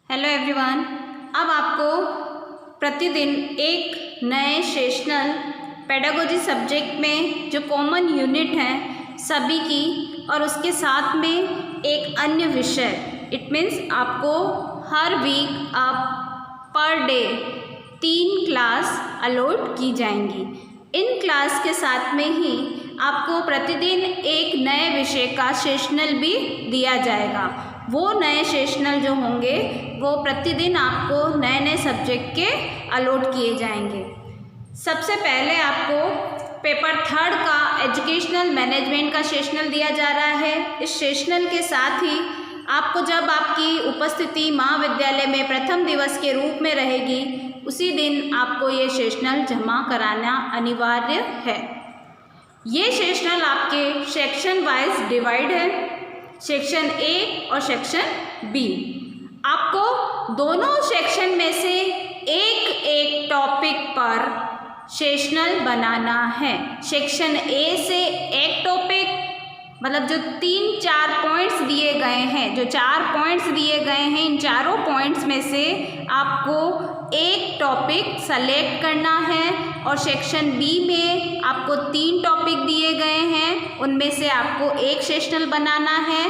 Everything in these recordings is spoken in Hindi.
Hello everyone. अब आपको प्रतिदिन एक नए सेशनल पेडागोजी सब्जेक्ट में जो कॉमन यूनिट हैं सभी की और उसके साथ में एक अन्य विषय, इट मीन्स आपको हर वीक आप पर डे 3 क्लास अलॉट की जाएंगी। इन क्लास के साथ में ही आपको प्रतिदिन एक नए विषय का सेशनल भी दिया जाएगा। वो नए सेशनल जो होंगे वो प्रतिदिन आपको नए नए सब्जेक्ट के अलॉट किए जाएंगे। सबसे पहले आपको पेपर 3 का एजुकेशनल मैनेजमेंट का सेशनल दिया जा रहा है। इस सेशनल के साथ ही आपको जब आपकी उपस्थिति महाविद्यालय में प्रथम दिवस के रूप में रहेगी उसी दिन आपको ये सेशनल जमा कराना अनिवार्य है। ये सेशनल आपके सेक्शन वाइज डिवाइड है, सेक्शन ए और सेक्शन बी। आपको दोनों सेक्शन में से एक एक टॉपिक पर सेशनल बनाना है। सेक्शन ए से एक टॉपिक, मतलब जो 3-4 पॉइंट्स दिए गए हैं, जो 4 पॉइंट्स दिए गए हैं, इन चारों पॉइंट्स में से आपको एक टॉपिक सेलेक्ट करना है। और सेक्शन बी में आपको 3 टॉपिक दिए गए हैं, उनमें से आपको एक सेशनल बनाना है।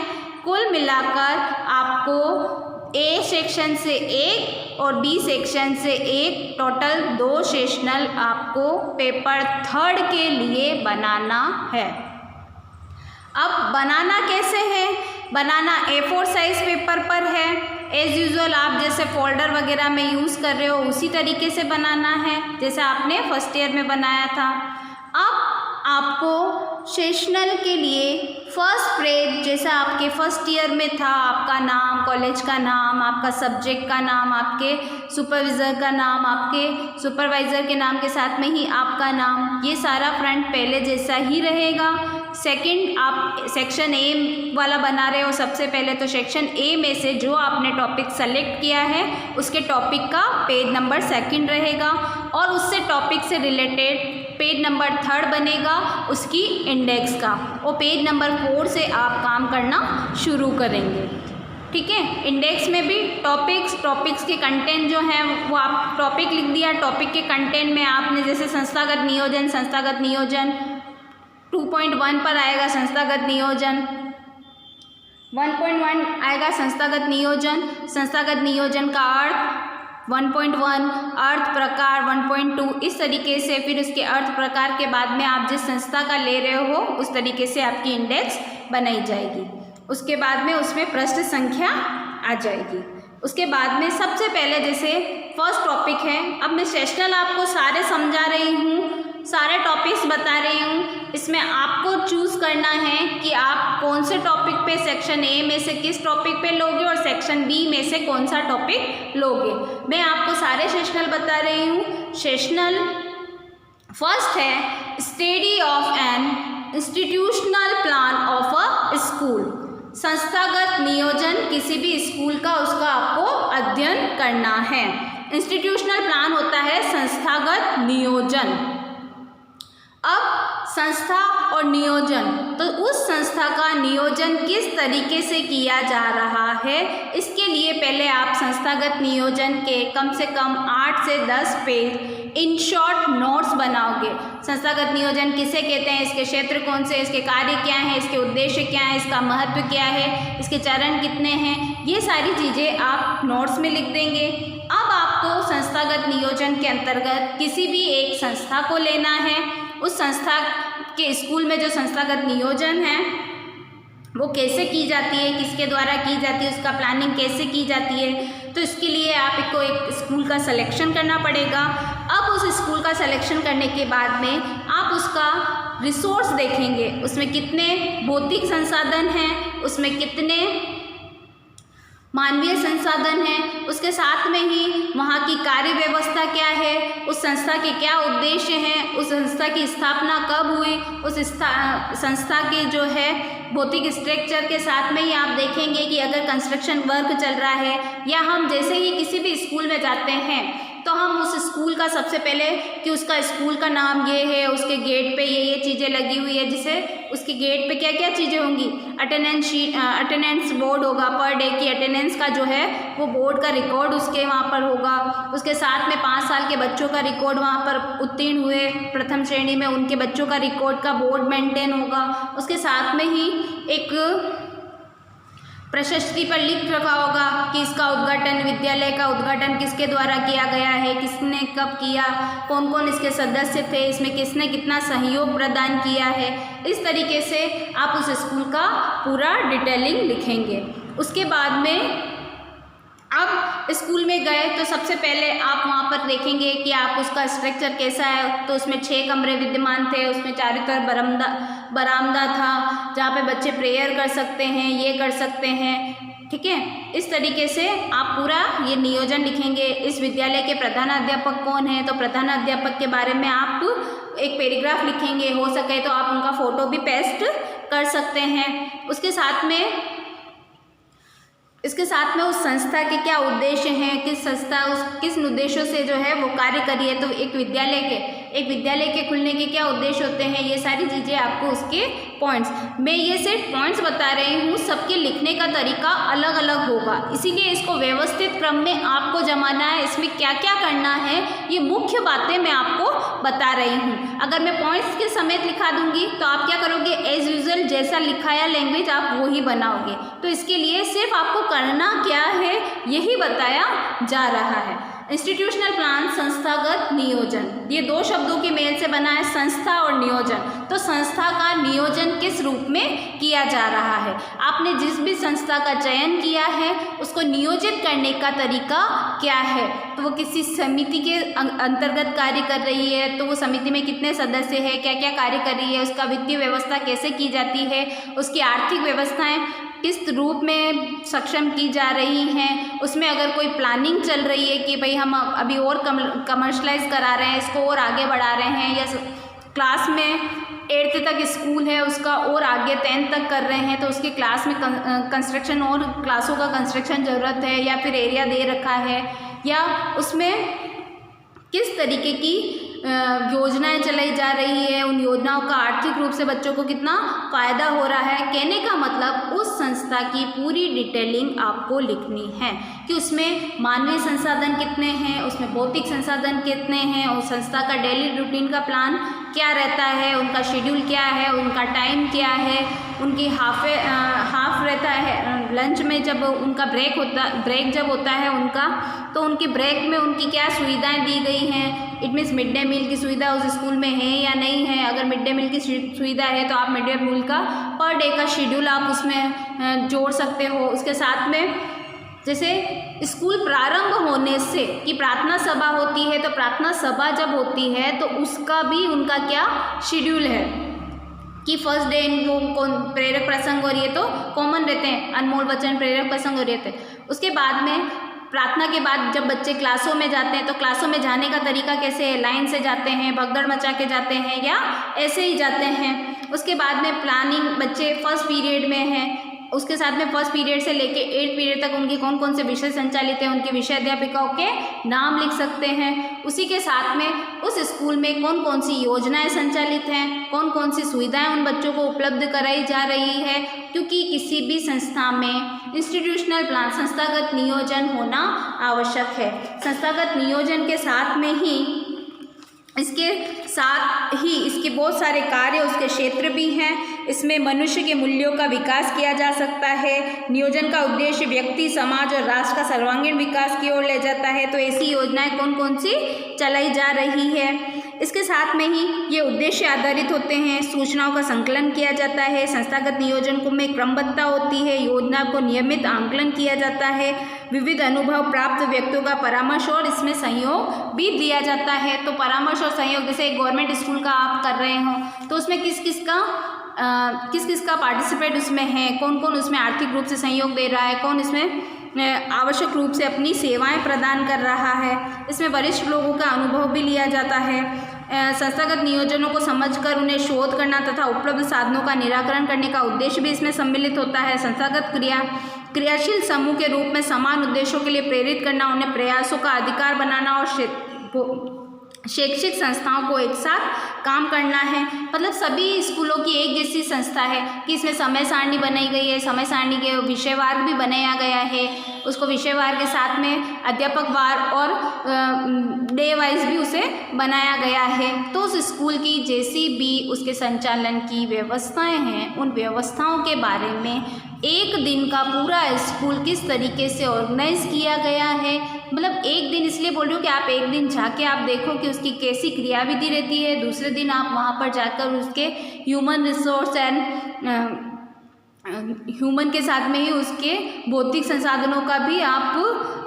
कुल मिलाकर आपको ए सेक्शन से एक और बी सेक्शन से एक, टोटल 2 सेशनल आपको पेपर 3 के लिए बनाना है। अब बनाना कैसे है? बनाना A4 साइज़ पेपर पर है। एज़ यूजुअल आप जैसे फोल्डर वगैरह में यूज़ कर रहे हो उसी तरीके से बनाना है जैसे आपने फर्स्ट ईयर में बनाया था। अब आपको सेशनल के लिए फर्स्ट पेज जैसा आपके फर्स्ट ईयर में था, आपका नाम, कॉलेज का नाम, आपका सब्जेक्ट का नाम, आपके सुपरवाइज़र का नाम, आपके सुपरवाइज़र के नाम के साथ में ही आपका नाम, ये सारा फ्रंट पहले जैसा ही रहेगा। सेकंड, आप सेक्शन ए वाला बना रहे हो, सबसे पहले तो सेक्शन ए में से जो आपने टॉपिक सेलेक्ट किया है उसके टॉपिक का पेज नंबर 2 रहेगा और उससे टॉपिक से रिलेटेड पेज नंबर 3 बनेगा उसकी इंडेक्स का, और पेज नंबर 4 से आप काम करना शुरू करेंगे। ठीक है, इंडेक्स में भी टॉपिक्स के कंटेंट जो हैं वो आप टॉपिक लिख दिया। टॉपिक के कंटेंट में आपने जैसे संस्थागत नियोजन 2.1 पर आएगा संस्थागत नियोजन, 1.1 आएगा संस्थागत नियोजन का अर्थ 1.1, अर्थ प्रकार 1.2, इस तरीके से फिर उसके अर्थ प्रकार के बाद में आप जिस संस्था का ले रहे हो उस तरीके से आपकी इंडेक्स बनाई जाएगी। उसके बाद में उसमें पृष्ठ संख्या आ जाएगी। उसके बाद में सबसे पहले जैसे फर्स्ट टॉपिक है, अब मैं सेशनल आपको सारे समझा रही हूँ, सारे टॉपिक्स बता रही हूँ। इसमें आपको चूज़ करना है कि आप कौन से टॉपिक पे सेक्शन ए में से किस टॉपिक पे लोगे और सेक्शन बी में से कौन सा टॉपिक लोगे। मैं आपको सारे सेशनल बता रही हूँ। सेशनल फर्स्ट है study of an institutional plan of a school. संस्थागत नियोजन किसी भी स्कूल का, उसका आपको अध्ययन करना है। इंस्टीट्यूशनल प्लान होता है संस्थागत नियोजन। अब संस्था और नियोजन, तो उस संस्था का नियोजन किस तरीके से किया जा रहा है, इसके लिए पहले आप संस्थागत नियोजन के कम से कम 8 से 10 पेज इन शॉर्ट नोट्स बनाओगे। संस्थागत नियोजन किसे कहते हैं, इसके क्षेत्र कौन से, इसके कार्य क्या हैं, इसके उद्देश्य क्या हैं, इसका महत्व क्या है, इसके चरण कितने हैं, ये सारी चीज़ें आप नोट्स में लिख देंगे। अब आपको संस्थागत नियोजन के अंतर्गत किसी भी एक संस्था को लेना है। उस संस्था के स्कूल में जो संस्थागत नियोजन है वो कैसे की जाती है, किसके द्वारा की जाती है, उसका प्लानिंग कैसे की जाती है, तो इसके लिए आपको एक स्कूल का सिलेक्शन करना पड़ेगा। अब उस स्कूल का सिलेक्शन करने के बाद में आप उसका रिसोर्स देखेंगे, उसमें कितने भौतिक संसाधन हैं, उसमें कितने मानवीय संसाधन हैं, उसके साथ में ही वहाँ की कार्य व्यवस्था क्या है, उस संस्था के क्या उद्देश्य हैं, उस संस्था की स्थापना कब हुई, उस संस्था के जो है भौतिक स्ट्रक्चर के साथ में ही आप देखेंगे कि अगर कंस्ट्रक्शन वर्क चल रहा है या हम जैसे ही किसी भी स्कूल में जाते हैं तो तो हम उस स्कूल का सबसे पहले कि उसका स्कूल का नाम ये है, उसके गेट पे ये चीज़ें लगी हुई है, जिसे उसके गेट पे क्या क्या चीज़ें होंगी, अटेंडेंस बोर्ड होगा, पर डे की अटेंडेंस का जो है वो बोर्ड का रिकॉर्ड उसके वहाँ पर होगा। उसके साथ में 5 साल के बच्चों का रिकॉर्ड, वहाँ पर उत्तीर्ण हुए प्रथम श्रेणी में उनके बच्चों का रिकॉर्ड का बोर्ड मेंटेन होगा। उसके साथ में ही एक प्रशस्ति पर लिख रखा होगा कि इसका उद्घाटन, विद्यालय का उद्घाटन किसके द्वारा किया गया है, किसने कब किया, कौन कौन इसके सदस्य थे, इसमें किसने कितना सहयोग प्रदान किया है। इस तरीके से आप उस स्कूल का पूरा डिटेलिंग लिखेंगे। उसके बाद में अब स्कूल में गए तो सबसे पहले आप वहाँ पर देखेंगे कि आप उसका स्ट्रक्चर कैसा है। तो उसमें 6 कमरे विद्यमान थे, उसमें चारों तरफ बरामदा था जहाँ पे बच्चे प्रेयर कर सकते हैं, ये कर सकते हैं, ठीक है। इस तरीके से आप पूरा ये नियोजन लिखेंगे। इस विद्यालय के प्रधानाध्यापक कौन है, तो प्रधानाध्यापक के बारे में आप एक पैराग्राफ लिखेंगे, हो सके तो आप उनका फ़ोटो भी पेस्ट कर सकते हैं। इसके साथ में उस संस्था के क्या उद्देश्य हैं, किस संस्था किस उद्देश्यों से जो है वो कार्य करी है। तो एक विद्यालय के खुलने के क्या उद्देश्य होते हैं, ये सारी चीज़ें आपको उसके पॉइंट्स, मैं ये सिर्फ पॉइंट्स बता रही हूँ, सबके लिखने का तरीका अलग अलग होगा, इसीलिए इसको व्यवस्थित क्रम में आपको जमाना है। इसमें क्या क्या करना है ये मुख्य बातें मैं आपको बता रही हूँ। अगर मैं पॉइंट्स के समेत लिखा दूंगी तो आप क्या करोगे, एज यूजुअल जैसा लिखाया लैंग्वेज आप वो ही बनाओगे। तो इसके लिए सिर्फ आपको करना क्या है यही बताया जा रहा है। इंस्टीट्यूशनल प्लान, संस्थागत नियोजन, ये 2 शब्दों के मेल से बना है, संस्था और नियोजन। तो संस्था का नियोजन किस रूप में किया जा रहा है, आपने जिस भी संस्था का चयन किया है उसको नियोजित करने का तरीका क्या है। तो वो किसी समिति के अंतर्गत कार्य कर रही है, तो वो समिति में कितने सदस्य हैं, क्या क्या कार्य कर रही है, उसका वित्तीय व्यवस्था कैसे की जाती है, उसकी आर्थिक व्यवस्थाएं किस रूप में सक्षम की जा रही हैं, उसमें अगर कोई प्लानिंग चल रही है कि भाई हम अभी और कमर्शलाइज करा रहे हैं, इसको और आगे बढ़ा रहे हैं, या क्लास में 8th तक स्कूल है उसका और आगे 10th तक कर रहे हैं, तो उसकी क्लास में कंस्ट्रक्शन और क्लासों का कंस्ट्रक्शन ज़रूरत है, या फिर एरिया दे रखा है, या उसमें किस तरीके की योजनाएं चलाई जा रही है, उन योजनाओं का आर्थिक रूप से बच्चों को कितना फ़ायदा हो रहा है। कहने का मतलब उस संस्था की पूरी डिटेलिंग आपको लिखनी है कि उसमें मानवीय संसाधन कितने हैं, उसमें भौतिक संसाधन कितने हैं, उस संस्था का डेली रूटीन का प्लान क्या रहता है, उनका शेड्यूल क्या है, उनका टाइम क्या है, उनकी हाफ रहता है लंच में, जब उनका ब्रेक जब होता है उनका, तो उनकी ब्रेक में उनकी क्या सुविधाएं दी गई हैं। It means mid day meal की सुविधा उस स्कूल में है या नहीं है। अगर मिड डे मील की सुविधा है तो आप मिड डे मील का पर डे का शेड्यूल आप उसमें जोड़ सकते हो। उसके साथ में जैसे स्कूल प्रारंभ होने से कि प्रार्थना सभा होती है, तो प्रार्थना सभा जब होती है तो उसका भी उनका क्या शेड्यूल है कि फर्स्ट डे इनको कौन प्रेरक प्रसंग, और ये तो कॉमन रहते हैं, अनमोल वचन, प्रेरक प्रसंग और रहते हैं। उसके बाद में प्रार्थना के बाद जब बच्चे क्लासों में जाते हैं तो क्लासों में जाने का तरीका कैसे है, लाइन से जाते हैं, भगदड़ मचा के जाते हैं, या ऐसे ही जाते हैं। उसके बाद में प्लानिंग, बच्चे फर्स्ट पीरियड में हैं, उसके साथ में फर्स्ट पीरियड से लेके 8th पीरियड तक उनके कौन कौन से विषय संचालित हैं, उनके विषय अध्यापिकाओं के नाम लिख सकते हैं। उसी के साथ में उस स्कूल में कौन कौन सी योजनाएं संचालित हैं, कौन कौन सी सुविधाएं उन बच्चों को उपलब्ध कराई जा रही है, क्योंकि किसी भी संस्था में इंस्टीट्यूशनल प्लान, संस्थागत नियोजन होना आवश्यक है। संस्थागत नियोजन के साथ में ही इसके बहुत सारे कार्य, उसके क्षेत्र भी हैं। इसमें मनुष्य के मूल्यों का विकास किया जा सकता है। नियोजन का उद्देश्य व्यक्ति, समाज और राष्ट्र का सर्वांगीण विकास की ओर ले जाता है। तो ऐसी योजनाएं कौन कौन सी चलाई जा रही है। इसके साथ में ही ये उद्देश्य आधारित होते हैं। सूचनाओं का संकलन किया जाता है। संस्थागत नियोजन को में क्रमबद्धता होती है। योजना को नियमित आंकलन किया जाता है। विविध अनुभव प्राप्त व्यक्तियों का परामर्श और इसमें सहयोग भी दिया जाता है। तो परामर्श और सहयोग, जैसे एक गवर्नमेंट स्कूल का आप कर रहे हो तो उसमें किस किस का पार्टिसिपेट उसमें है, कौन कौन उसमें आर्थिक रूप से सहयोग दे रहा है, कौन इसमें आवश्यक रूप से अपनी सेवाएं प्रदान कर रहा है। इसमें वरिष्ठ लोगों का अनुभव भी लिया जाता है। संस्थागत नियोजनों को समझकर उन्हें शोध करना तथा उपलब्ध साधनों का निराकरण करने का उद्देश्य भी इसमें सम्मिलित होता है। संस्थागत क्रिया क्रियाशील समूह के रूप में समान उद्देश्यों के लिए प्रेरित करना, उन्हें प्रयासों का अधिकार बनाना और शैक्षिक संस्थाओं को एक साथ काम करना है। मतलब सभी स्कूलों की एक जैसी संस्था है कि इसमें समय सारणी बनाई गई है, समय सारणी के विषयवार भी बनाया गया है, उसको विषयवार के साथ में अध्यापक वार और डे वाइज भी उसे बनाया गया है। तो उस स्कूल की जैसी भी उसके संचालन की व्यवस्थाएं हैं, उन व्यवस्थाओं के बारे में एक दिन का पूरा स्कूल किस तरीके से ऑर्गेनाइज किया गया है। मतलब एक दिन इसलिए बोल रही हूँ कि आप एक दिन जाके आप देखो कि उसकी कैसी क्रियाविधि रहती है, दूसरे दिन आप वहाँ पर जाकर उसके ह्यूमन रिसोर्स एंड ह्यूमन के साथ में ही उसके भौतिक संसाधनों का भी आप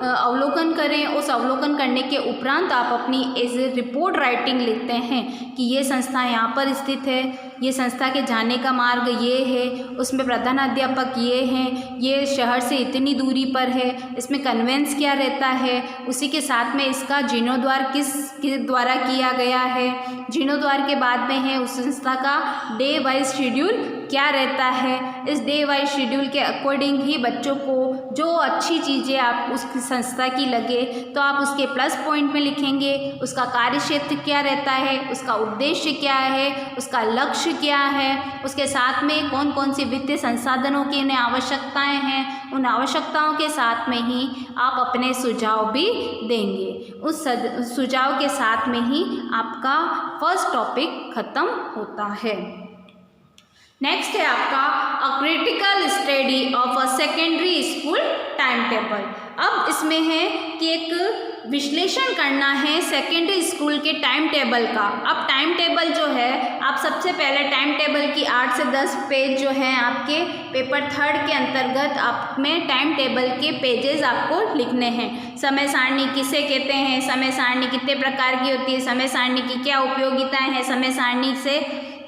अवलोकन करें। उस अवलोकन करने के उपरांत आप अपनी एज ए रिपोर्ट राइटिंग लिखते हैं कि ये संस्था यहाँ पर स्थित है, ये संस्था के जाने का मार्ग ये है, उसमें प्रधानाध्यापक ये हैं, ये शहर से इतनी दूरी पर है, इसमें कन्वेंस क्या रहता है, उसी के साथ में इसका जीर्णोद्वार किसके द्वारा किया गया है, जीर्णोद्वार के बाद में है उस संस्था का डे वाइज शेड्यूल क्या रहता है। इस डे वाइज शेड्यूल के अकॉर्डिंग ही बच्चों को जो अच्छी चीज़ें आप उस संस्था की लगे तो आप उसके प्लस पॉइंट में लिखेंगे, उसका कार्य क्षेत्र क्या रहता है, उसका उद्देश्य क्या है, उसका लक्ष्य क्या है, उसके साथ में कौन कौन सी वित्तीय संसाधनों की उन्हें आवश्यकताएं हैं, उन आवश्यकताओं के साथ में ही आप अपने सुझाव भी देंगे। उस सुझाव के साथ में ही आपका फर्स्ट टॉपिक खत्म होता है। नेक्स्ट है आपका a critical study of a secondary school time table. अब इसमें है कि एक विश्लेषण करना है सेकेंडरी स्कूल के टाइम टेबल का। अब टाइम टेबल जो है, आप सबसे पहले टाइम टेबल की 8 से 10 पेज जो हैं आपके पेपर 3 के अंतर्गत आप में टाइम टेबल के पेजेस आपको लिखने हैं। समय सारणी किसे कहते हैं, समय सारणी कितने प्रकार की होती है, समय सारणी की क्या उपयोगिताएं हैं, समय सारणी से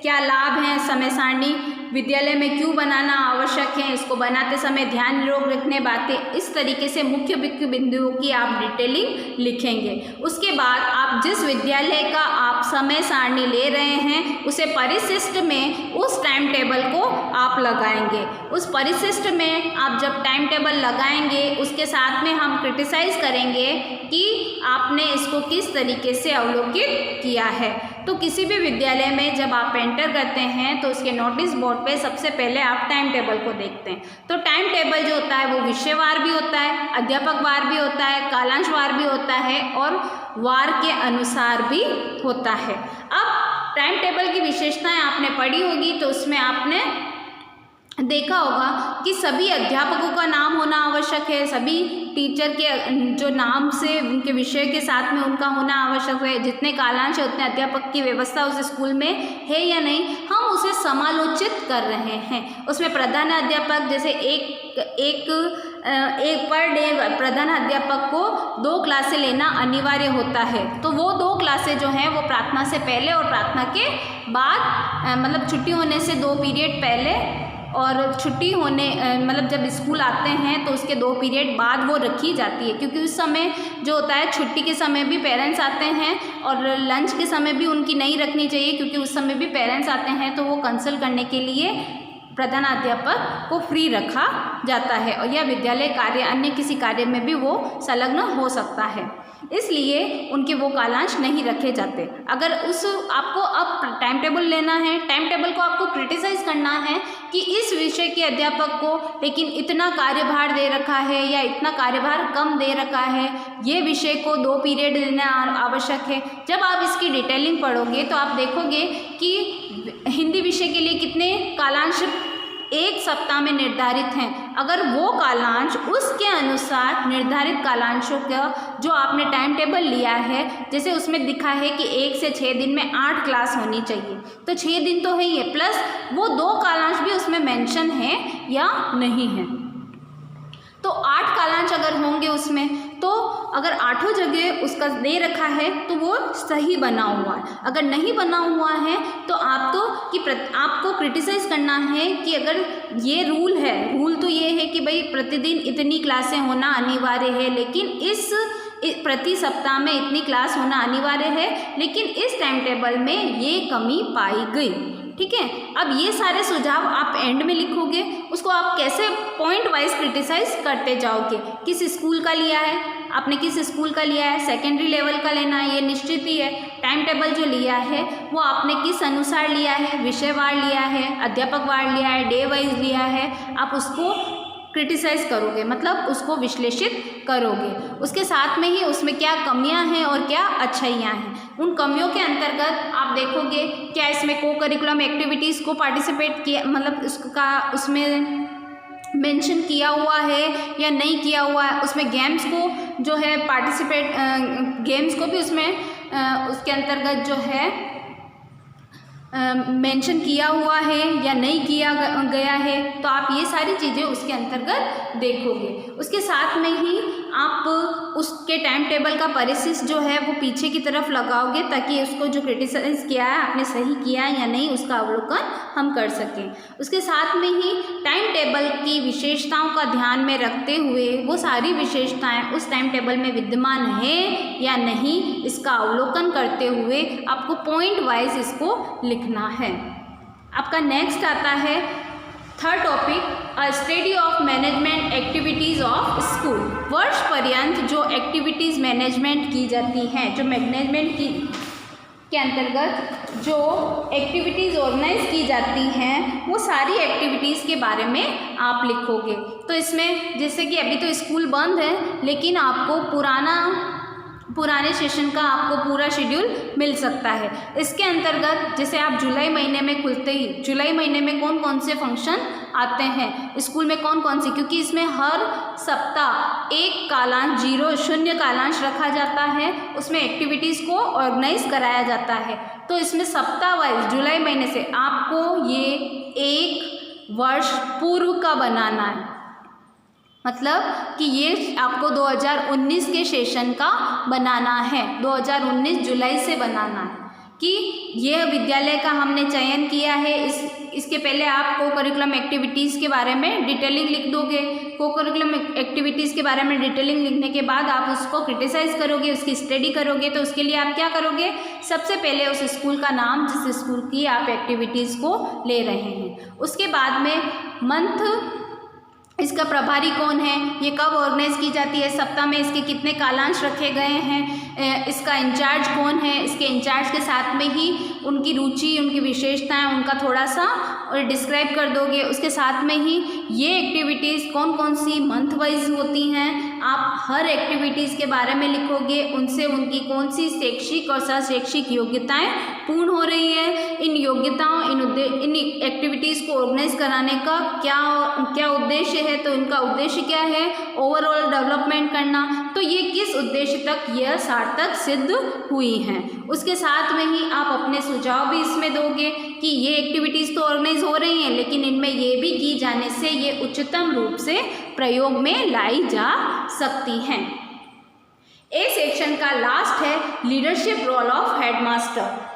क्या लाभ हैं, समय सारणी विद्यालय में क्यों बनाना आवश्यक है, इसको बनाते समय ध्यान निरोग रखने बातें, इस तरीके से मुख्य बिंदुओं की आप डिटेलिंग लिखेंगे। उसके बाद आप जिस विद्यालय का आप समय सारणी ले रहे हैं उसे परिशिष्ट में उस टाइम टेबल को आप लगाएंगे। उस परिशिष्ट में आप जब टाइम टेबल लगाएंगे उसके साथ में हम क्रिटिसाइज करेंगे कि आपने इसको किस तरीके से अवलोकित किया है। तो किसी भी विद्यालय में जब आप एंटर करते हैं तो उसके नोटिस बोर्ड पे सबसे पहले आप टाइम टेबल को देखते हैं। तो टाइम टेबल जो होता है वो विषयवार भी होता है, अध्यापक वार भी होता है, कालांश वार भी होता है और वार के अनुसार भी होता है। अब टाइम टेबल की विशेषताएं आपने पढ़ी होगी तो उसमें आपने देखा होगा कि सभी अध्यापकों का नाम होना आवश्यक है, सभी टीचर के जो नाम से उनके विषय के साथ में उनका होना आवश्यक है, जितने कालांश है उतने अध्यापक की व्यवस्था उस स्कूल में है या नहीं, हम उसे समालोचित कर रहे हैं। उसमें प्रधान अध्यापक जैसे एक पर डे प्रधान अध्यापक को 2 क्लासें लेना अनिवार्य होता है। तो वो 2 क्लासें जो हैं वो प्रार्थना से पहले और प्रार्थना के बाद, मतलब छुट्टी होने से 2 पीरियड पहले और छुट्टी होने मतलब जब स्कूल आते हैं तो उसके 2 पीरियड बाद वो रखी जाती है, क्योंकि उस समय जो होता है छुट्टी के समय भी पेरेंट्स आते हैं और लंच के समय भी उनकी नहीं रखनी चाहिए, क्योंकि उस समय भी पेरेंट्स आते हैं तो वो कंसल्ट करने के लिए प्रधानाध्यापक को फ्री रखा जाता है और यह विद्यालय कार्य अन्य किसी कार्य में भी वो संलग्न हो सकता है, इसलिए उनके वो कालांश नहीं रखे जाते। अगर आपको अब टाइम टेबल लेना है, टाइम टेबल को आपको क्रिटिसाइज करना है कि इस विषय के अध्यापक को लेकिन इतना कार्यभार दे रखा है या इतना कार्यभार कम दे रखा है, ये विषय को 2 पीरियड देना आवश्यक है। जब आप इसकी डिटेलिंग पढ़ोगे तो आप देखोगे कि हिंदी विषय के लिए कितने कालांश 1 सप्ताह में निर्धारित हैं। अगर वो कालांश उसके अनुसार निर्धारित कालांशों का जो आपने टाइम टेबल लिया है, जैसे उसमें दिखा है कि 1 से 6 दिन में 8 क्लास होनी चाहिए, तो 6 दिन तो है ही है, प्लस वो 2 कालांश भी उसमें मेंशन है या नहीं है। तो 8 कालांश अगर होंगे उसमें, तो अगर 8 जगह उसका दे रखा है तो वो सही बना हुआ है। अगर नहीं बना हुआ है तो आपको क्रिटिसाइज़ करना है कि अगर ये रूल तो ये है कि भाई प्रतिदिन इतनी क्लासें होना अनिवार्य है, लेकिन इस प्रति सप्ताह में इतनी क्लास होना अनिवार्य है, लेकिन इस टाइम टेबल में ये कमी पाई गई। ठीक है। अब ये सारे सुझाव आप एंड में लिखोगे, उसको आप कैसे पॉइंट वाइज क्रिटिसाइज करते जाओगे। किस स्कूल का लिया है आपने, किस स्कूल का लिया है, सेकेंडरी लेवल का लेना है, ये निश्चित ही है। टाइम टेबल जो लिया है वो आपने किस अनुसार लिया है, विषयवार लिया है, अध्यापक वार लिया है, डे वाइज लिया है, आप उसको क्रिटिसाइज करोगे, मतलब उसको विश्लेषित करोगे। उसके साथ में ही उसमें क्या कमियां हैं और क्या अच्छाइयां हैं। उन कमियों के अंतर्गत आप देखोगे क्या इसमें को करिकुलम एक्टिविटीज़ को पार्टिसिपेट किया, मतलब उसमें मेंशन किया हुआ है या नहीं किया हुआ है। उसमें गेम्स को जो है गेम्स को भी उसमें उसके अंतर्गत जो है मेंशन किया हुआ है या नहीं किया गया है, तो आप ये सारी चीज़ें उसके अंतर्गत देखोगे। उसके साथ में ही आप उसके टाइम टेबल का परिशिष्ट जो है वो पीछे की तरफ लगाओगे, ताकि उसको जो क्रिटिसाइज किया है आपने सही किया है या नहीं उसका अवलोकन हम कर सकें। उसके साथ में ही टाइम टेबल की विशेषताओं का ध्यान में रखते हुए वो सारी विशेषताएं उस टाइम टेबल में विद्यमान है या नहीं इसका अवलोकन करते हुए आपको पॉइंट वाइज इसको लिखना है। आपका नेक्स्ट आता है third topic, a study of management activities of school. वर्ष पर्यंत जो एक्टिविटीज़ मैनेजमेंट की जाती हैं, जो मैनेजमेंट की के अंतर्गत जो एक्टिविटीज़ ऑर्गेनाइज की जाती हैं, वो सारी एक्टिविटीज़ के बारे में आप लिखोगे। तो इसमें जैसे कि अभी तो स्कूल बंद है, लेकिन आपको पुराने सेशन का आपको पूरा शेड्यूल मिल सकता है। इसके अंतर्गत जैसे आप जुलाई महीने में खुलते ही जुलाई महीने में कौन कौन से फंक्शन आते हैं स्कूल में, कौन कौन सी, क्योंकि इसमें हर सप्ताह एक कालांश 0 कालांश रखा जाता है, उसमें एक्टिविटीज़ को ऑर्गेनाइज कराया जाता है। तो इसमें सप्ताह वाइज जुलाई महीने से आपको ये एक वर्ष पूर्व का बनाना है, मतलब कि ये आपको 2019 के सेशन का बनाना है, 2019 जुलाई से बनाना है कि यह विद्यालय का हमने चयन किया है। इसके पहले आप को करिकुलम एक्टिविटीज़ के बारे में डिटेलिंग लिख दोगे। को करिकुलम एक्टिविटीज़ के बारे में डिटेलिंग लिखने के बाद आप उसको क्रिटिसाइज़ करोगे, उसकी स्टडी करोगे। तो उसके लिए आप क्या करोगे, सबसे पहले उस स्कूल का नाम, जिस स्कूल की आप एक्टिविटीज़ को ले रहे हैं, उसके बाद में मंथ, इसका प्रभारी कौन है, ये कब ऑर्गेनाइज की जाती है, सप्ताह में इसके कितने कालांश रखे गए हैं, इसका इंचार्ज कौन है, इसके इंचार्ज के साथ में ही उनकी रुचि, उनकी विशेषताएं, उनका थोड़ा सा और डिस्क्राइब कर दोगे। उसके साथ में ही ये एक्टिविटीज़ कौन कौन सी मंथ वाइज होती हैं, आप हर एक्टिविटीज़ के बारे में लिखोगे, उनसे उनकी कौन सी शैक्षिक और शैक्षिक योग्यताएँ पूर्ण हो रही है, इन योग्यताओं इन एक्टिविटीज़ को ऑर्गेनाइज कराने का क्या उद्देश्य है, तो इनका उद्देश्य क्या है, ओवरऑल डेवलपमेंट करना। तो ये किस उद्देश्य तक यह सार्थक सिद्ध हुई हैं। उसके साथ में ही आप अपने सुझाव भी इसमें दोगे कि ये एक्टिविटीज़ तो ऑर्गेनाइज हो रही हैं, लेकिन इनमें ये भी की जाने से ये उच्चतम रूप से प्रयोग में लाई जा सकती हैं। ए सेक्शन का लास्ट है leadership role of headmaster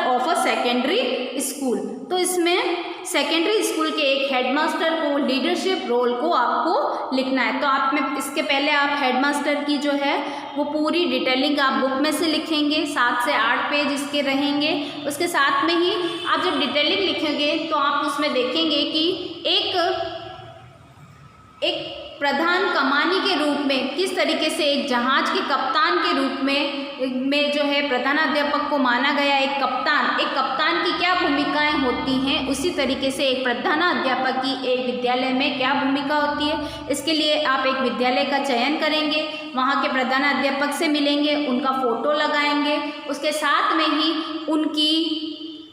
of a secondary school. तो इसमें सेकेंडरी स्कूल के एक हेडमास्टर को लीडरशिप रोल को आपको लिखना है। तो आप में इसके पहले आप हेडमास्टर की जो है वो पूरी डिटेलिंग आप बुक में से लिखेंगे, 7 से 8 पेज इसके रहेंगे। उसके साथ में ही आप जब डिटेलिंग लिखेंगे तो आप उसमें देखेंगे कि एक प्रधान कमानी के रूप में किस तरीके से एक जहाज के कप्तान के रूप में जो है प्रधानाध्यापक को माना गया। एक कप्तान की क्या भूमिकाएं होती हैं, उसी तरीके से एक प्रधानाध्यापक की एक विद्यालय में क्या भूमिका होती है। इसके लिए आप एक विद्यालय का चयन करेंगे, वहाँ के प्रधानाध्यापक से मिलेंगे, उनका फ़ोटो लगाएंगे, उसके साथ में ही उनकी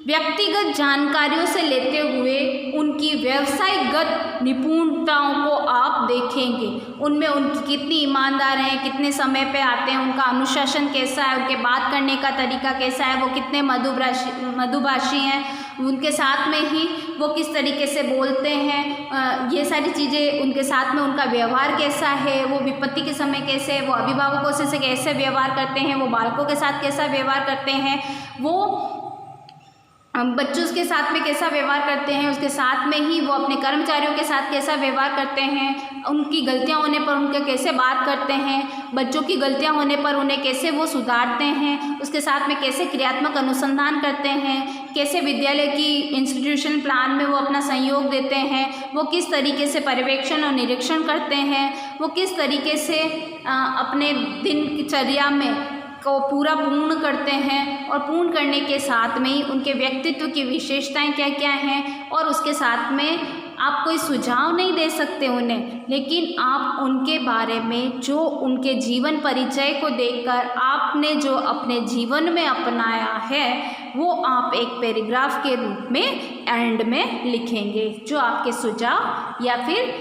व्यक्तिगत जानकारियों से लेते हुए उनकी व्यवसायिकगत निपुणताओं को आप देखेंगे, उनमें उनकी कितनी ईमानदार हैं, कितने समय पे आते हैं, उनका अनुशासन कैसा है, उनके बात करने का तरीका कैसा है, वो कितने मधुभाषी हैं, उनके साथ में ही वो किस तरीके से बोलते हैं, ये सारी चीज़ें, उनके साथ में उनका व्यवहार कैसा है, वो विपत्ति के समय कैसे है, वो अभिभावकों से कैसे व्यवहार करते हैं, वो बालकों के साथ कैसा व्यवहार करते हैं, वो बच्चों के साथ में कैसा व्यवहार करते हैं, उसके साथ में ही वो अपने कर्मचारियों के साथ कैसा व्यवहार करते हैं, उनकी गलतियां होने पर उनके कैसे बात करते हैं, बच्चों की गलतियां होने पर उन्हें कैसे वो सुधारते हैं, उसके साथ में कैसे क्रियात्मक अनुसंधान करते हैं, कैसे विद्यालय की इंस्टीट्यूशन प्लान में वो अपना सहयोग देते हैं, वो किस तरीके से पर्यवेक्षण और निरीक्षण करते हैं, वो किस तरीके से अपने दिनचर्या में को पूरा पूर्ण करते हैं, और पूर्ण करने के साथ में ही उनके व्यक्तित्व की विशेषताएं क्या क्या हैं। और उसके साथ में आप कोई सुझाव नहीं दे सकते उन्हें, लेकिन आप उनके बारे में जो उनके जीवन परिचय को देखकर आपने जो अपने जीवन में अपनाया है वो आप एक पैराग्राफ के रूप में एंड में लिखेंगे, जो आपके सुझाव या फिर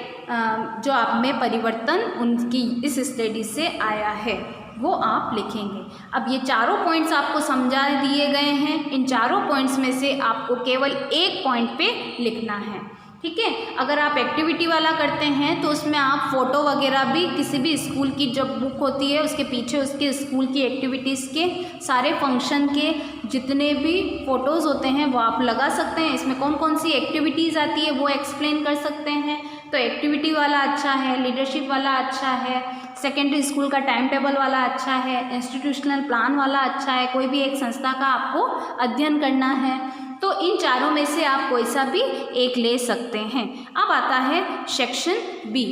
जो आप में परिवर्तन उनकी इस स्टडी से आया है वो आप लिखेंगे। अब ये चारों पॉइंट्स आपको समझा दिए गए हैं। इन चारों पॉइंट्स में से आपको केवल एक पॉइंट पे लिखना है, ठीक है। अगर आप एक्टिविटी वाला करते हैं तो उसमें आप फ़ोटो वगैरह भी किसी भी स्कूल की जब बुक होती है उसके पीछे उसके स्कूल की एक्टिविटीज़ के सारे फंक्शन के जितने भी फ़ोटोज़ होते हैं वो आप लगा सकते हैं। इसमें कौन कौन सी एक्टिविटीज़ आती है वो एक्सप्लेन कर सकते हैं। तो एक्टिविटी वाला अच्छा है, लीडरशिप वाला अच्छा है, सेकेंडरी स्कूल का टाइम टेबल वाला अच्छा है, इंस्टीट्यूशनल प्लान वाला अच्छा है, कोई भी एक संस्था का आपको अध्ययन करना है। तो इन चारों में से आप कोई सा भी एक ले सकते हैं। अब आता है सेक्शन बी।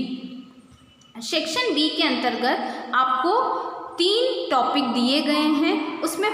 सेक्शन बी के अंतर्गत आपको 3 टॉपिक दिए गए हैं, उसमें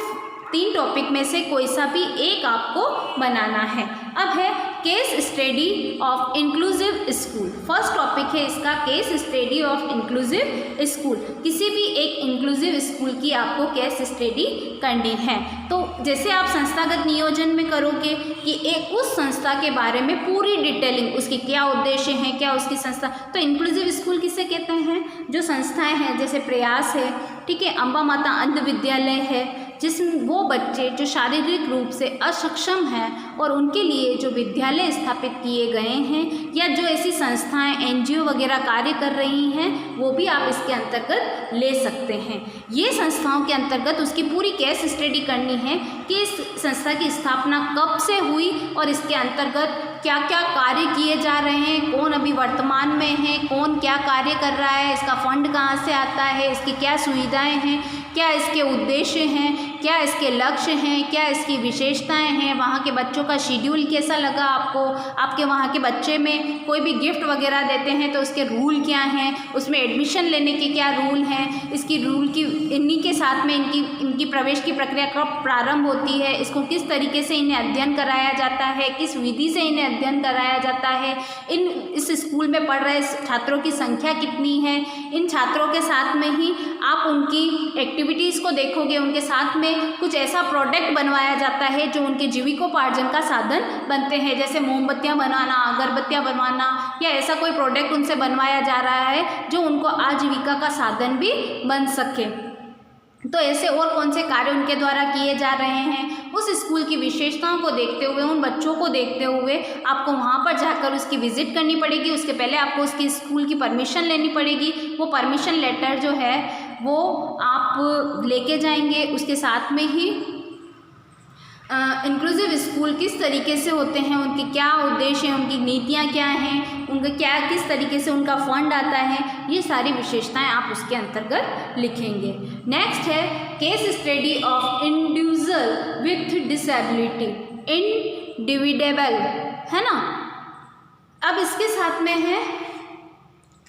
3 टॉपिक में से कोई सा भी एक आपको बनाना है। अब है case study of inclusive school. First topic है इसका case study of inclusive school. किसी भी एक इंक्लूसिव स्कूल की आपको केस स्टडी करनी है। तो जैसे आप संस्थागत नियोजन में करोगे कि एक उस संस्था के बारे में पूरी डिटेलिंग, उसके क्या उद्देश्य हैं, क्या उसकी संस्था। तो इंक्लूसिव स्कूल किसे कहते हैं? जो संस्थाएं हैं जैसे प्रयास है, ठीक है, अम्बा माता अंध विद्यालय है, जिसमें वो बच्चे जो शारीरिक रूप से अक्षम हैं और उनके लिए जो विद्यालय स्थापित किए गए हैं या जो ऐसी संस्थाएं एनजीओ वगैरह कार्य कर रही हैं वो भी आप इसके अंतर्गत ले सकते हैं। ये संस्थाओं के अंतर्गत उसकी पूरी केस स्टडी करनी है कि इस संस्था की स्थापना कब से हुई और इसके अंतर्गत क्या क्या कार्य किए जा रहे हैं, कौन अभी वर्तमान में है, कौन क्या कार्य कर रहा है, इसका फंड कहाँ से आता है, इसकी क्या सुविधाएं हैं, क्या इसके उद्देश्य हैं, क्या इसके लक्ष्य हैं, क्या इसकी विशेषताएं हैं, वहाँ के बच्चों का शेड्यूल कैसा लगा आपको, आपके वहाँ के बच्चे में कोई भी गिफ्ट वगैरह देते हैं तो उसके रूल क्या हैं, उसमें एडमिशन लेने के क्या रूल हैं, इसकी रूल की इन्हीं के साथ में इनकी प्रवेश की प्रक्रिया कब प्रारंभ होती है, इसको किस तरीके से इन्हें अध्ययन कराया जाता है, किस विधि से इन्हें अध्ययन कराया जाता है, इस स्कूल में पढ़ रहे छात्रों की संख्या कितनी है। इन छात्रों के साथ में ही आप उनकी एक्टिविटीज़ को देखोगे, उनके साथ में कुछ ऐसा प्रोडक्ट बनवाया जाता है जो उनके जीविकोपार्जन का साधन बनते हैं, जैसे मोमबत्तियाँ बनवाना, अगरबत्तियाँ बनवाना, या ऐसा कोई प्रोडक्ट उनसे बनवाया जा रहा है जो उनको आजीविका का साधन भी बन सके। तो ऐसे और कौन से कार्य उनके द्वारा किए जा रहे हैं, उस स्कूल की विशेषताओं को देखते हुए, उन बच्चों को देखते हुए आपको वहाँ पर जाकर उसकी विजिट करनी पड़ेगी। उसके पहले आपको उसकी स्कूल की परमिशन लेनी पड़ेगी। वो परमिशन लेटर जो है वो आप लेके जाएंगे। उसके साथ में ही इंक्लूसिव स्कूल किस तरीके से होते हैं, उनके क्या उद्देश्य हैं, उनकी नीतियाँ क्या हैं, उनका क्या किस तरीके से उनका फंड आता है, ये सारी विशेषताएं आप उसके अंतर्गत लिखेंगे। नेक्स्ट है case study of individual with disability, इंडिविडेबल, है ना। अब इसके साथ में है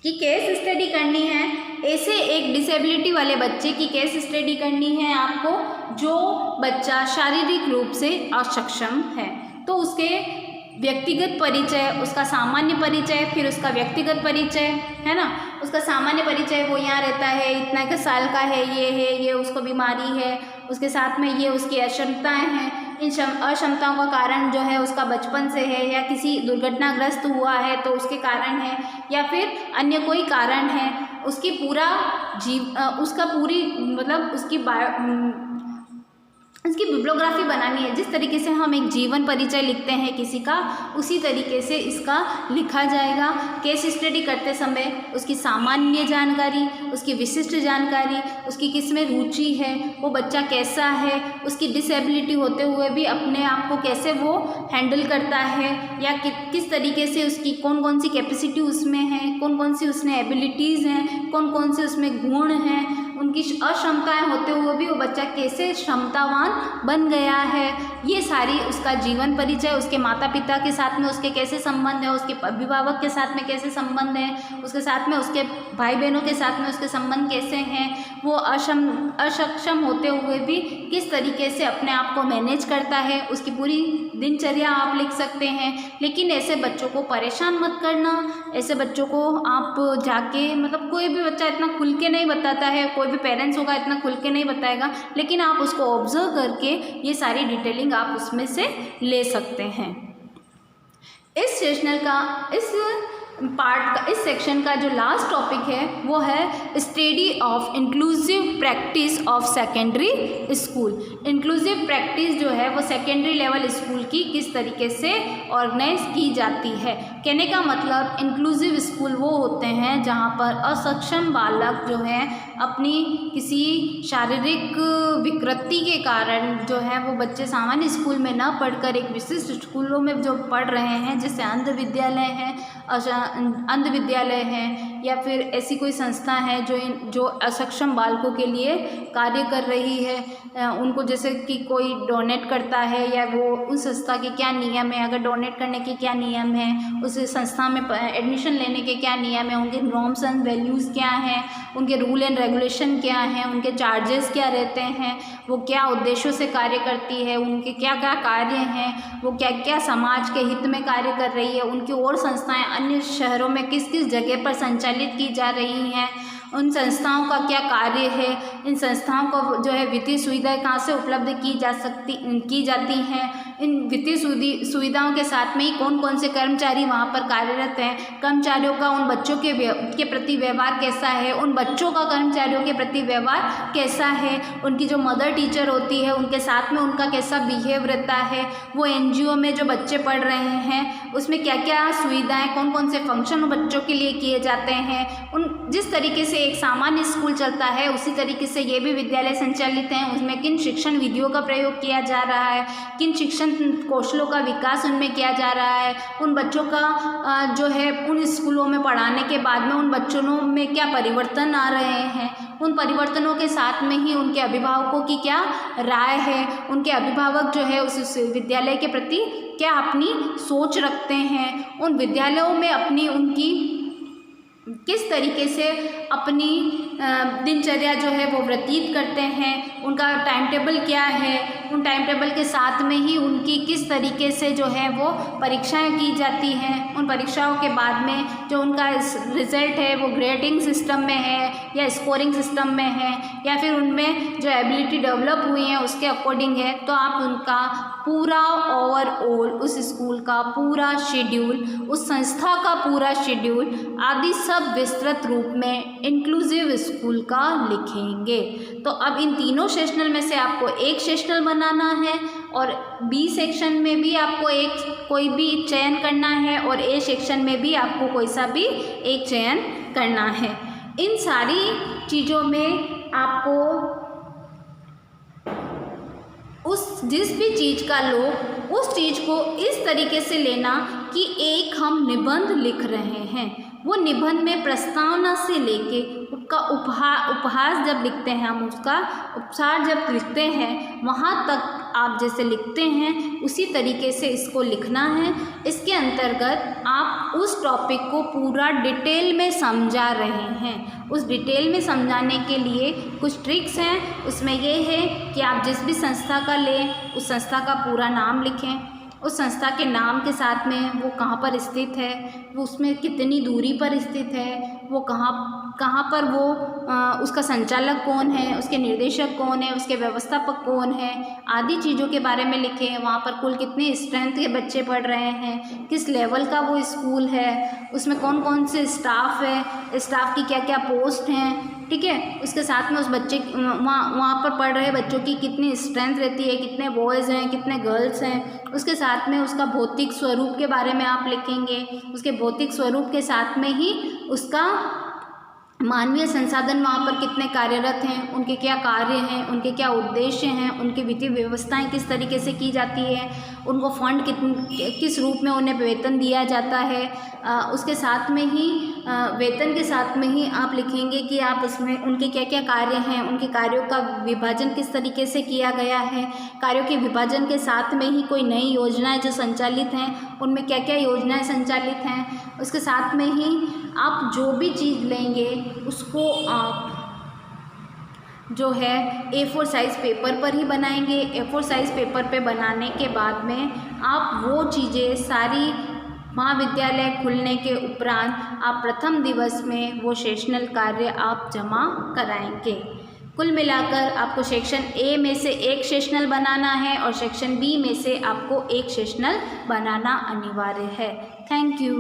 कि केस स्टडी करनी है, ऐसे एक डिसेबिलिटी वाले बच्चे की केस स्टडी करनी है आपको जो बच्चा शारीरिक रूप से अक्षम है। तो उसके व्यक्तिगत परिचय, उसका सामान्य परिचय, फिर उसका व्यक्तिगत परिचय, है ना। उसका सामान्य परिचय, वो यहाँ रहता है, इतना के साल का है, ये उसको बीमारी है, उसके साथ में ये उसकी अक्षमताएं हैं, इन अक्षमताओं का कारण जो है उसका बचपन से है या किसी दुर्घटनाग्रस्त हुआ है तो उसके कारण है, या फिर अन्य कोई कारण है, उसकी पूरा उसका पूरी मतलब उसकी इसकी बिब्लियोग्राफी बनानी है। जिस तरीके से हम एक जीवन परिचय लिखते हैं किसी का, उसी तरीके से इसका लिखा जाएगा। केस स्टडी करते समय उसकी सामान्य जानकारी, उसकी विशिष्ट जानकारी, उसकी किस में रुचि है, वो बच्चा कैसा है, उसकी डिसेबिलिटी होते हुए भी अपने आप को कैसे वो हैंडल करता है, या किस तरीके से उसकी कौन कौन सी कैपेसिटी उसमें है, कौन कौन सी उसमें एबिलिटीज़ हैं, कौन कौन से उसमें गुण हैं, उनकी अक्षमताएं होते हुए भी वो बच्चा कैसे क्षमतावान बन गया है। ये सारी उसका जीवन परिचय, उसके माता पिता के साथ में उसके कैसे संबंध है, उसके अभिभावक के साथ में कैसे संबंध है, उसके साथ में उसके भाई बहनों के साथ में उसके संबंध कैसे हैं, वो अक्षम होते हुए भी किस तरीके से अपने आप को मैनेज करता है, उसकी पूरी दिनचर्या आप लिख सकते हैं। लेकिन ऐसे बच्चों को परेशान मत करना, ऐसे बच्चों को आप जाके, मतलब कोई भी बच्चा इतना खुल के नहीं बताता है, कोई भी पेरेंट्स होगा इतना खुल के नहीं बताएगा, लेकिन आप उसको ऑब्जर्व करके ये सारी डिटेलिंग आप उसमें से ले सकते हैं। इस सेशनल का, इस पार्ट का, इस सेक्शन का जो लास्ट टॉपिक है वो है study of inclusive practice of secondary school. Inclusive practice जो है वो सेकेंडरी लेवल स्कूल की किस तरीके से ऑर्गेनाइज की जाती है। कहने का मतलब इंक्लूसिव स्कूल वो होते हैं जहाँ पर असक्षम बालक जो है अपनी किसी शारीरिक विकृति के कारण जो है वो बच्चे सामान्य स्कूल में न पढ़कर एक विशिष्ट स्कूलों में जो पढ़ रहे हैं, जैसे अंध विद्यालय हैं या फिर ऐसी कोई संस्था है जो असक्षम बालकों के लिए कार्य कर रही है। उनको जैसे कि कोई डोनेट करता है, या वो उस संस्था के क्या नियम है, अगर डोनेट करने के क्या नियम है, उस संस्था में एडमिशन लेने के क्या नियम है, उनके नॉर्म्स एंड वैल्यूज़ क्या हैं, उनके रूल एंड रेगुलेशन क्या हैं, उनके चार्जेस क्या रहते हैं, वो क्या उद्देश्यों से कार्य करती है, उनके क्या क्या कार्य हैं, वो क्या क्या समाज के हित में कार्य कर रही है, उनकी और संस्थाएं अन्य शहरों में किस किस जगह पर संचालित की जा रही हैं, उन संस्थाओं का क्या कार्य है, इन संस्थाओं को जो है वित्तीय सुविधाएं कहाँ से उपलब्ध की जाती हैं, इन वित्तीय सुविधाओं के साथ में ही कौन कौन से कर्मचारी वहाँ पर कार्यरत हैं, कर्मचारियों का उन बच्चों के प्रति व्यवहार कैसा है, उन बच्चों का कर्मचारियों के प्रति व्यवहार कैसा है, उनकी जो मदर टीचर होती है उनके साथ में उनका कैसा बिहेव रहता है, वो NGO में जो बच्चे पढ़ रहे हैं उसमें क्या क्या सुविधाएँ, कौन कौन से फंक्शन बच्चों के लिए किए जाते हैं, उन जिस तरीके से एक सामान्य स्कूल चलता है उसी तरीके से ये भी विद्यालय संचालित हैं, उसमें किन शिक्षण विधियों का प्रयोग किया जा रहा है, किन शिक्षण कौशलों का विकास उनमें किया जा रहा है, उन बच्चों का जो है उन स्कूलों में पढ़ाने के बाद में उन बच्चों में क्या परिवर्तन आ रहे हैं, उन परिवर्तनों के साथ में ही उनके अभिभावकों की क्या राय है, उनके अभिभावक जो है उस विद्यालय के प्रति क्या अपनी सोच रखते हैं, उन विद्यालयों में अपनी उनकी किस तरीके से अपनी दिनचर्या जो है वो व्यतीत करते हैं, उनका टाइम टेबल क्या है, उन टाइम टेबल के साथ में ही उनकी किस तरीके से जो है वो परीक्षाएं की जाती हैं, उन परीक्षाओं के बाद में जो उनका रिज़ल्ट है वो ग्रेडिंग सिस्टम में है या स्कोरिंग सिस्टम में है, या फिर उनमें जो एबिलिटी डेवलप हुई है उसके अकॉर्डिंग है। तो आप उनका पूरा ओवरऑल उस स्कूल का पूरा शेड्यूल, उस संस्था का पूरा शेड्यूल आदि सब विस्तृत रूप में इंक्लूसिव स्कूल का लिखेंगे। तो अब इन तीनों सेशनल में से आपको एक सेशनल बनाना है और बी सेक्शन में भी आपको कोई भी चयन करना है और ए सेक्शन में भी आपको कोई सा भी एक चयन करना है। इन सारी चीज़ों में आपको जिस भी चीज़ का लो उस चीज़ को इस तरीके से लेना कि एक हम निबंध लिख रहे हैं, वो निबंध में प्रस्तावना से लेके उसका उपहास जब लिखते हैं, हम उसका उपसार जब लिखते हैं, वहाँ तक आप जैसे लिखते हैं उसी तरीके से इसको लिखना है। इसके अंतर्गत आप उस टॉपिक को पूरा डिटेल में समझा रहे हैं। उस डिटेल में समझाने के लिए कुछ ट्रिक्स हैं। उसमें ये है कि आप जिस भी संस्था का लें उस संस्था का पूरा नाम लिखें, उस संस्था के नाम के साथ में वो कहाँ पर स्थित है, वो उसमें कितनी दूरी पर स्थित है, वो कहाँ पर वो उसका संचालक कौन है, उसके निर्देशक कौन है, उसके व्यवस्थापक कौन है, आदि चीज़ों के बारे में लिखें। वहाँ पर कुल कितने स्ट्रेंथ के बच्चे पढ़ रहे हैं, किस लेवल का वो स्कूल है, उसमें कौन कौन से स्टाफ है, स्टाफ की क्या क्या पोस्ट हैं, ठीक है। उसके साथ में उस बच्चे वहाँ पर पढ़ रहे बच्चों की कितनी स्ट्रेंथ रहती है, कितने बॉयज़ हैं, कितने गर्ल्स हैं। उसके साथ में उसका भौतिक स्वरूप के बारे में आप लिखेंगे। उसके भौतिक स्वरूप के साथ में ही उसका मानवीय संसाधन वहाँ पर कितने कार्यरत हैं, उनके क्या कार्य हैं, उनके क्या उद्देश्य हैं, उनकी वित्तीय व्यवस्थाएं किस तरीके से की जाती है, उनको फंड किस रूप में उन्हें वेतन दिया जाता है। उसके साथ में ही वेतन के साथ में ही आप लिखेंगे कि आप उसमें उनके क्या क्या कार्य हैं, उनके कार्यों का विभाजन किस तरीके से किया गया है। कार्यों के विभाजन के साथ में ही कोई नई योजनाएं जो संचालित हैं, उनमें क्या क्या योजनाएं संचालित हैं। उसके साथ में ही आप जो भी चीज़ लेंगे उसको आप जो है A4 साइज़ पेपर पर ही बनाएंगे। A4 साइज़ पेपर पे बनाने के बाद में आप वो चीज़ें सारी महाविद्यालय खुलने के उपरांत आप प्रथम दिवस में वो सेशनल कार्य आप जमा कराएंगे। कुल मिलाकर आपको सेक्शन ए में से एक सेशनल बनाना है और सेक्शन बी में से आपको एक सेशनल बनाना अनिवार्य है। Thank you.